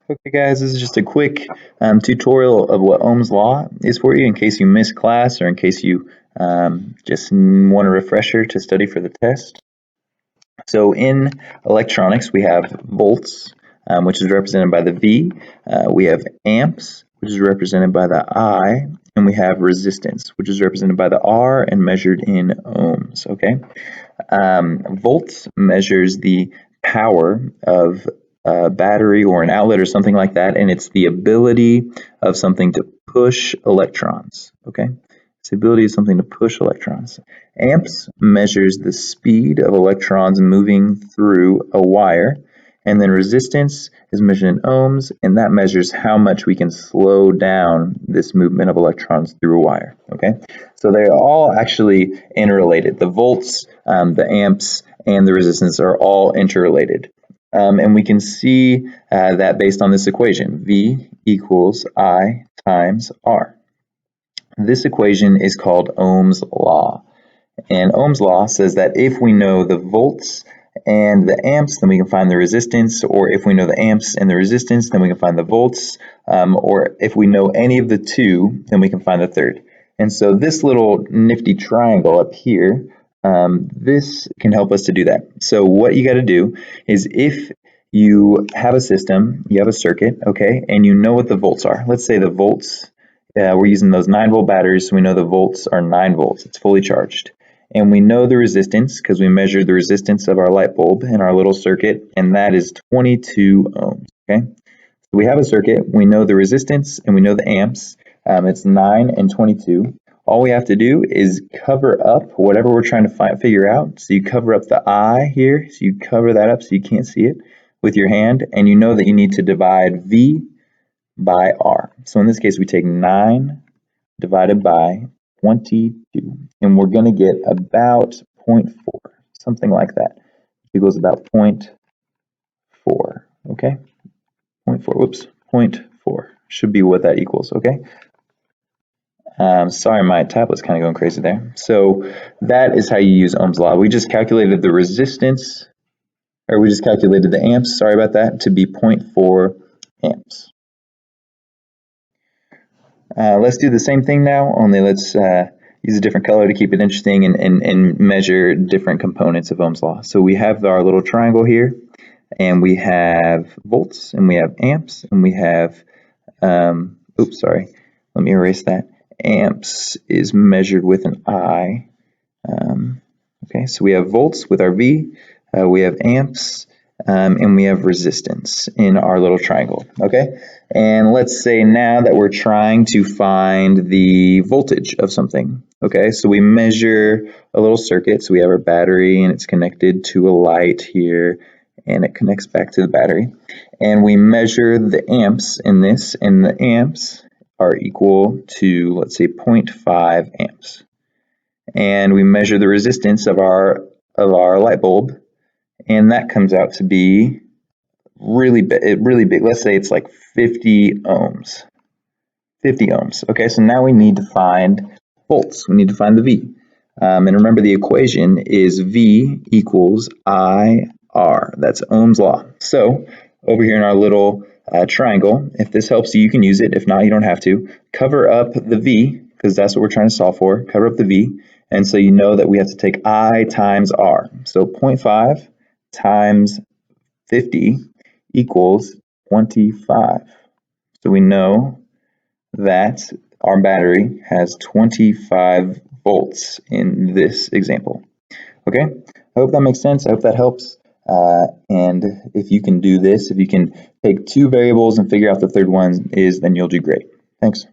Okay guys, this is just a quick tutorial of what Ohm's law is for you in case you missed class or in case you just want a refresher to study for the test. So in electronics we have volts, which is represented by the V, we have amps, which is represented by the I, and we have resistance, which is represented by the R and measured in ohms. Okay, volts measures the power of a battery or an outlet or something like that, and it's the ability of something to push electrons. Okay, it's the ability of something to push electrons. Amps measures the speed of electrons moving through a wire, and then resistance is measured in ohms, and that measures how much we can slow down this movement of electrons through a wire. Okay, so they're all actually interrelated. The volts, the amps, and the resistance are all interrelated. And we can see that based on this equation, V equals I times R. This equation is called Ohm's law. And Ohm's law says that if we know the volts and the amps, then we can find the resistance, or if we know the amps and the resistance, then we can find the volts, or if we know any of the two, then we can find the third. And so this little nifty triangle up here, this can help us to do that. So what you got to do is, if you have a system, you have a circuit, okay, and you know what the volts are. Let's say the volts, we're using those 9-volt batteries, so we know the volts are 9 volts. It's fully charged. And we know the resistance because we measured the resistance of our light bulb in our little circuit, and that is 22 ohms, okay? So we have a circuit, we know the resistance, and we know the amps. It's 9 and 22. All we have to do is cover up whatever we're trying to figure out. So you cover up the I here, so you cover that up so you can't see it with your hand, and you know that you need to divide V by R. So in this case, we take 9 divided by 22, and we're going to get about 0.4, something like that. It equals about 0.4, okay? 0.4, whoops, 0.4 should be what that equals, okay? Sorry, my tablet's kind of going crazy there. So that is how you use Ohm's law. We just calculated the resistance, or we just calculated the amps, sorry about that, to be 0.4 amps. Let's do the same thing now, only let's use a different color to keep it interesting and measure different components of Ohm's law. So we have our little triangle here, and we have volts, and we have amps, and we have, oops, sorry, let me erase that. Amps is measured with an I. Okay, so we have volts with our V, we have amps, and we have resistance in our little triangle, okay? And let's say now that we're trying to find the voltage of something, okay? So we measure a little circuit, so we have our battery, and it's connected to a light here, and it connects back to the battery. And we measure the amps in this, and the amps are equal to, let's say, 0.5 amps. And we measure the resistance of our light bulb, and that comes out to be really big. Let's say it's like 50 ohms. 50 ohms. Okay, so now we need to find volts. We need to find the V. And remember, the equation is V equals IR. That's Ohm's law. So over here in our little triangle, if this helps you, you can use it. If not, you don't have to. Cover up the V, because that's what we're trying to solve for. Cover up the V. And so you know that we have to take I times R. So 0.5 times 50 equals 25. So we know that our battery has 25 volts in this example. Okay, I hope that makes sense. I hope that helps. And if you can do this, if you can take two variables and figure out the third one is, then you'll do great. Thanks.